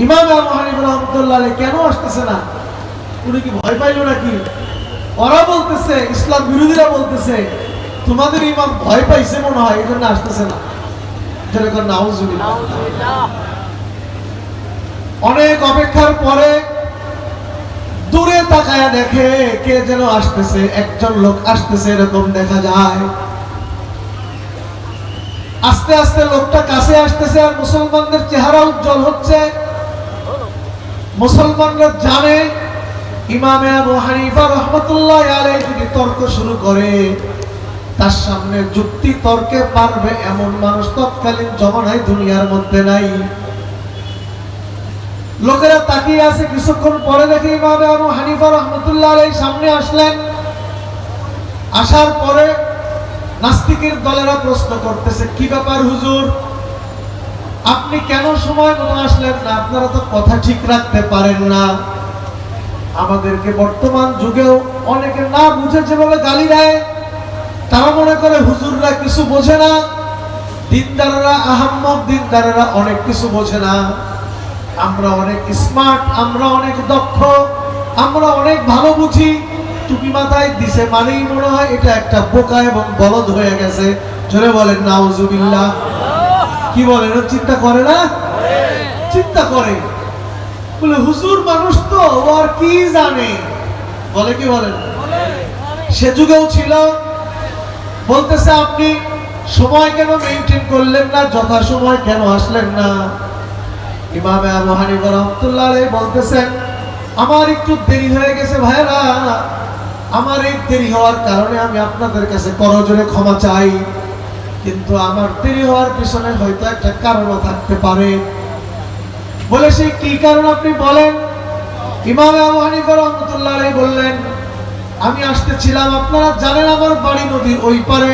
ইমাম আবু হানিফা রাহমাতুল্লাহ আলাইহি কেন আসতেছে না? উনি কি ভয় পাইলো নাকি? ওরা বলতেছে, ইসলাম বিরোধীরা বলতেছে তোমাদের ইমাম ভয় পাইছে মনে হয়, এই জন্য আসতেছে না। যেরকম নাউজুবিল্লাহ। অনেক অপেক্ষার পরে দূরে তাকায়া দেখে কে যেন আসতেছে, একজন লোক আসতেছে এরকম দেখা যায়। আস্তে আস্তে লোকটা কাছে আসতেছে আর মুসলমানদের চেহারা উজ্জ্বল হচ্ছে। মুসলমানরা জানে ইমাম আবু হানিফা রাহমাতুল্লাহ আলাইহি যদি তর্ক শুরু করে তার সামনে যুক্তি তর্কে পারবে এমন মানুষ তৎকালীন জমানায় দুনিয়ার মধ্যে নাই। লোকেরা তাকিয়ে আছে, কিছুক্ষণ পরে দেখে ইমাম আবু হানিফা রাহমাতুল্লাহ আলাইহি সামনে আসলেন। আসার পরে নাস্তিকের দলেরা প্রশ্ন করতেছে, কি ব্যাপার হুজুর, আপনি কেন সময় মতো আসলেন না? আপনারা তো কথা ঠিক রাখতে পারেন না। আমাদেরকে বর্তমান যুগেও অনেকে না বুঝে যেভাবে গালি দেয়, তারা মনে করে হুজুররা কিছু বোঝে না, দিনদারেরা আহাম্মক, দিনদারেরা অনেক কিছু বোঝে না। আমরা অনেক স্মার্ট, আমরা অনেক দক্ষ, আমরা অনেক ভালো বুঝি। টুপি মাথায় দিছে মানেই মনে হয় এটা একটা বোকা এবং বলদ হয়ে গেছে। জোরে বলেন নাউজুবিল্লাহ। কি বলেন? চিন্তা করে না? চিন্তা করে। বলে হুজুর মানুষ তো, ও আর কি জানে, বলে কি বলেন? সে যুগেও ছিল। বলতেছে আপনি সময় কেন মেইনটেইন করলেন না, যথা সময় কেন আসলেন না? ইমাম আবু হানিফা রাহমাতুল্লাহ আলাইহি বলতেছেন, আমার একটু দেরি হয়ে গেছে ভাইরা, আমার এই দেরি হওয়ার কারণে আমি আপনাদের কাছে করজোরে ক্ষমা চাই, কিন্তু আমার দেরি হওয়ার পিছনে হয়তো একটা কারণও থাকতে পারে। বলে সেই কি কারণ আপনি বলেন? ইমাম আবু হানিফা রাহমাতুল্লাহ আলাইহি বললেন, আমি আসতেছিলাম, আপনারা জানেন আমার বাড়ি নদীর ওই পারে,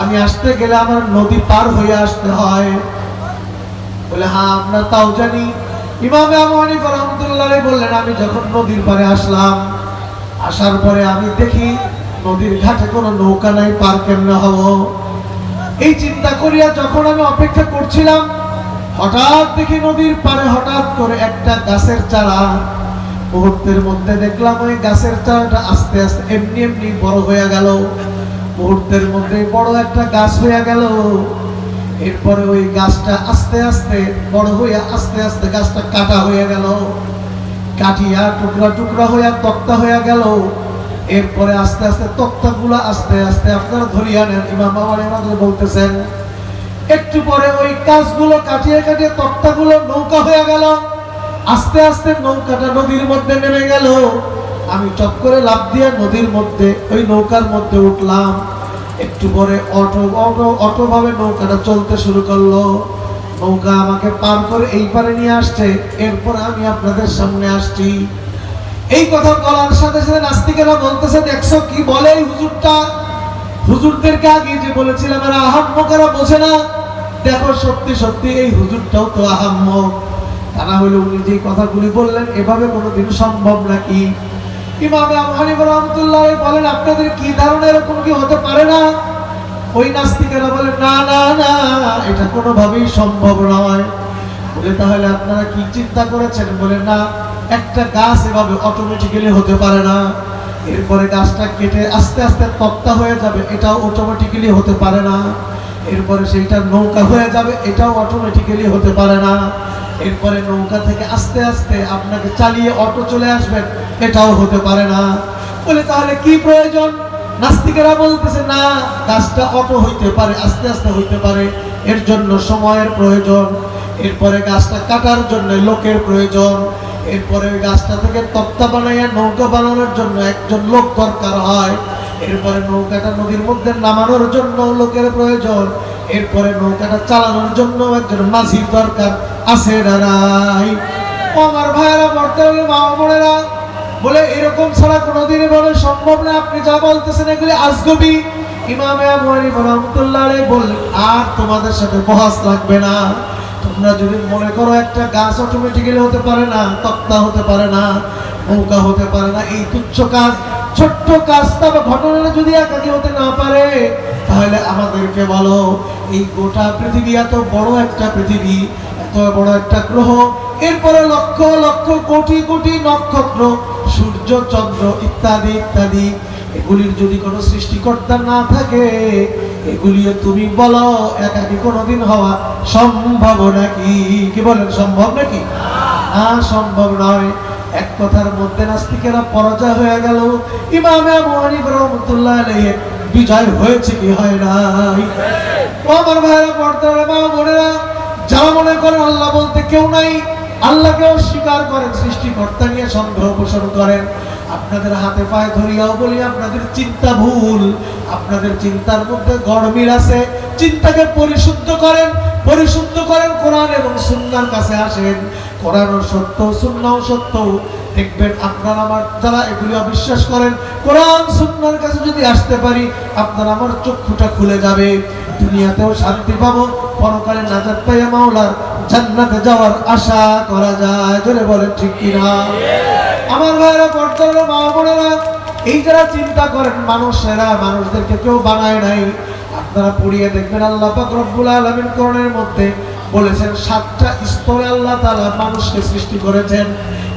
আমি আসতে গেলে আমার নদী পার হয়ে আসতে হয়। বলে হ্যাঁ আমরা তাও জানি। ইমাম আবু হানিফা রাহমাতুল্লাহ আলাইহি বললেন, আমি যখন নদীর পারে আসলাম, আসার পরে আমি দেখি নদীর ঘাটে কোনো নৌকা নাই, পার কেমনে হব? এই চিন্তা করিয়া যখন আমি অপেক্ষা করছিলাম, হঠাৎ দেখি নদীর পারে হঠাৎ করে একটা গাছের চারা। মুহূর্তের মধ্যে দেখলাম ওই গাছের চারাটা আস্তে আস্তে এমনি এমনি বড় হয়ে গেল। মুহূর্তের মধ্যে বড় একটা গাছ হয়ে গেল। এরপরে ওই গাছটা আস্তে আস্তে বড় হইয়া আস্তে আস্তে গাছটা কাটা হয়ে গেল, কাটিয়া টুকরা টুকরা হইয়া তক্তা হয়ে গেল। এরপরে আস্তে আস্তে তক্তাগুলো আস্তে আস্তে আপনারা ধরিয়া নেন। ইমাম আমাদের বলতেছেন, একটু পরে ওই গাছগুলো কাটিয়ে কাটিয়ে তক্তাগুলো নৌকা হয়ে গেল। আস্তে আস্তে নৌকাটা নদীর মধ্যে নেমে গেল। আমি চট করে লাফ দিয়ে নদীর মধ্যে ওই নৌকার মধ্যে উঠলাম। একটু পরে অটো অটো অটো ভাবে নৌকাটা চলতে শুরু করলো। নৌকা আমাকে পার করে এই পারে নিয়ে আসছে। এরপর আমি আপনাদের সামনে আসছি। এই কথা বলার সাথে সাথে নাস্তিকেরা বলতেছে, দেখছো কি বলে এই হুজুরটা? হুজুরদেরকে আগে যে বলেছিলাম এরা আহাম্মকেরা বোঝে না, দেখো সত্যি সত্যি এই হুজুরটাও তো আহাম্মক। তা না হলে উনি যে কথাগুলি বললেন এভাবে কোনোদিন সম্ভব নাকি? ইমাম আবু হানিফা রাহমাতুল্লাহ আলাইহি বলেন, আপনাদের কি ধারণা এরকম কি হতে পারে না? ওই নাস্তিকেরা বলে, না না না, এটা কোনোভাবেই সম্ভব নয়। বলে তাহলে আপনারা কি চিন্তা করেছেন? বলে না, একটা গাছ এভাবে অটোমেটিক্যালি হতে পারে না। এরপরে গাছটা কেটে আস্তে আস্তে তক্তা হয়ে যাবে, এটাও অটোমেটিক্যালি হতে পারে না। এরপরে সেইটা নৌকা হয়ে যাবে, এটাও অটোমেটিক্যালি হতে পারে না। এরপরে নৌকা থেকে আস্তে আস্তে আপনাকে চালিয়ে অটো চলে আসবেন, এটাও হতে পারে না। বলে তাহলে কি প্রয়োজন? নাস্তিকেরা বলতেছে, না, গাছটা অটো হইতে পারে, আস্তে আস্তে হইতে পারে, এর জন্য সময়ের প্রয়োজন। এরপরে গাছটা কাটার জন্য লোকের প্রয়োজন। এরপরে ওই গাছটা থেকে তক্তা বানাইয়া নৌকা বানানোর জন্য একজন লোক দরকার হয়। এরপরে নৌকাটা নদীর মধ্যে নামানোর জন্য লোকের প্রয়োজন। এরপরে নৌকাটা চালানোর জন্য একজন মাঝির দরকার আছে না নাই? ও আমার ভাইয়েরা, বর্তমানে মা বোনেরা, বলে এরকম ছাড়া কোনোদিন বলে সম্ভব না। আপনি যা বলতেছেন এগুলি আজগবি। ইমাম আবু হানিফা রাহমাতুল্লাহ আলাইহি বললেন, আর তোমাদের সাথে বহাস লাগবে না। তোমরা যদি মনে করো একটা গাছ অটোমেটিক্যালি হতে পারে না, তক্তা হতে পারে না, নৌকা হতে পারে না, এই তুচ্ছ কাজ, ছোট্ট কাজটা বা ঘটনাটা যদি একাকি হতে না পারে, তাহলে আমাদেরকে বলো এই গোটা পৃথিবী এত বড় একটা পৃথিবী, এত বড় একটা গ্রহ, এরপরে লক্ষ লক্ষ কোটি কোটি নক্ষত্র, সূর্য, চন্দ্র ইত্যাদি ইত্যাদি। এগুলির যদি কোনো সৃষ্টিকর্তা না থাকে, এগুলিও তুমি বলো একাকি কোনোদিন হওয়া সম্ভব নাকি? কি বলেন, সম্ভব নাকি? না, সম্ভব নয়। এক কথার মধ্যে নাস্তিকেরা পরাজয় হয়ে গেল। ইমাম আবু হানিফা রাহমাতুল্লাহ আলাইহি বিজয় হয়েছে কি হয় নাই? ও আমার ভাইরা, পর্দার মা বোনেরা, যারা মনে করেন আল্লাহ বলতে কেউ নাই, আল্লাহকে অস্বীকার করেন, সৃষ্টিকর্তা নিয়ে সন্দেহ পোষণ করেন, আপনাদের হাতে পায়ে ধরিয়াও বলি আপনাদের চিন্তা ভুল। আপনাদের চিন্তার মধ্যে গড়মিল আছে। চিন্তাকে পরিশুদ্ধ করেন, পরিশুদ্ধ করেন, কোরআন এবং সুন্নাহর কাছে আসেন। কোরআনও সত্য, সুন্নাহও সত্য। দেখবেন আপনার আমার যারা এগুলি অবিশ্বাস করেন, কোরআন সুন্নাহর কাছে যদি আসতে পারি, আপনার আমার চক্ষুটা খুলে যাবে। দুনিয়াতেও শান্তি পাবো, পরকালে নাজাত পাইয়া মাওলার জান্নাতে যাওয়ার আশা করা যায়। জোরে বলেন ঠিক কিনা? আমার ভাইরা, পর্দার মা বোনেরা, এই যারা চিন্তা করেন মানুষেরা, মানুষদেরকে কেউ বানায় নাই। আপনারা পড়িয়ে দেখবেন আল্লাহ পাক রব্বুল আলামিন কোরআনের মধ্যে বলেছেন 7টা স্তরে আল্লাহ তাআলা মানুষকে সৃষ্টি করেছেন।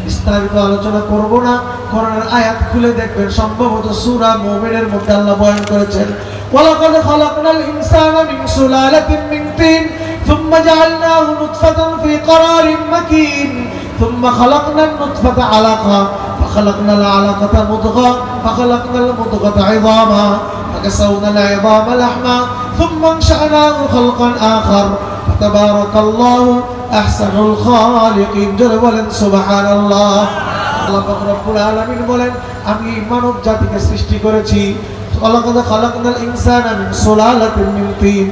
বিস্তারিত আলোচনা করব না, কোরআনের আয়াত খুলে দেখবেন, সম্ভবত সূরা মুমিনের মধ্যে আল্লাহ বয়ান করেছেন, ওয়ালাকাদ খালাকনাল ইনসানা মিন সুলালাতিন মিন তিন সুম্মা জাআলনাহু নুতফাতান ফি ক্বারারিন মাকিন ثم خلقنا النطفة علقة فخلقنا العلقة مضغة فخلقنا المضغة عظاما فكسونا العظام لحما ثم انشأناه خلقا آخر فتبارك الله أحسن الخالقين। জোরে বলেন সুবহানাল্লাহ। আল্লাহ পাক রব্বুল আলামিন বলেন, আমি মানব জাতিকে সৃষ্টি করেছি। ওয়ালাকাদ খালাকনাল ইনসানা মিন সুলালাতিন মিন তিন,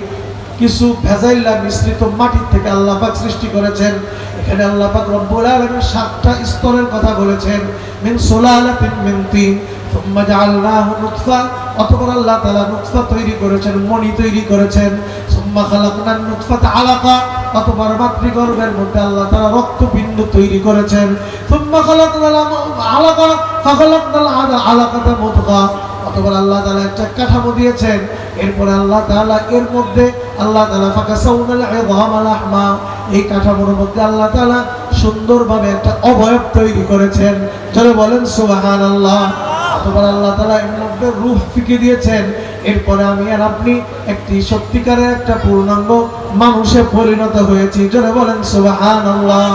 কিছু ভেজাইলা মিশ্রিত মাটি থেকে আল্লাহ পাক সৃষ্টি করেছেন। এখানে আল্লাহ পাক রব্বুল আলামিন 7টা স্তরের কথা বলেছেন। মিন সুলালাতিন মিন তিন সুম্মা জাআলনাহু নুতফা, অতঃপর আল্লাহ তাআলা নুতফা তৈরি করেছেন, মণি তৈরি করেছেন। সুম্মা খালাকনান নুতফাতা আলাকা, অতঃপর মাতৃগর্ভের মধ্যে আল্লাহ তাআলা রক্তপিণ্ড তৈরি করেছেন। সুম্মা খালাকনাল আলাকা ফাখালাকনাল আলাকাতা মুদগা, অতঃপর আল্লাহ তাআলা একটা কাঠামো দিয়েছেন। এরপরে আল্লাহ তাআলা এর মধ্যে আল্লাহ তাআলা ফাকাসাউনাল ইযামা লাহমা, এই কাঠামোর মধ্যে আল্লাহ তাআলা সুন্দরভাবে একটা অবয়ব তৈরি করেছেন। যারা বলেন সুবহানাল্লাহ। অতঃপর আল্লাহ তাআলা এর মধ্যে রূহ ফিকে দিয়েছেন। এরপরে আমি আর আপনি একটি সত্যিকারের একটা পূর্ণাঙ্গ মানুষে পরিণত হয়েছি। যারা বলেন সুবহানাল্লাহ।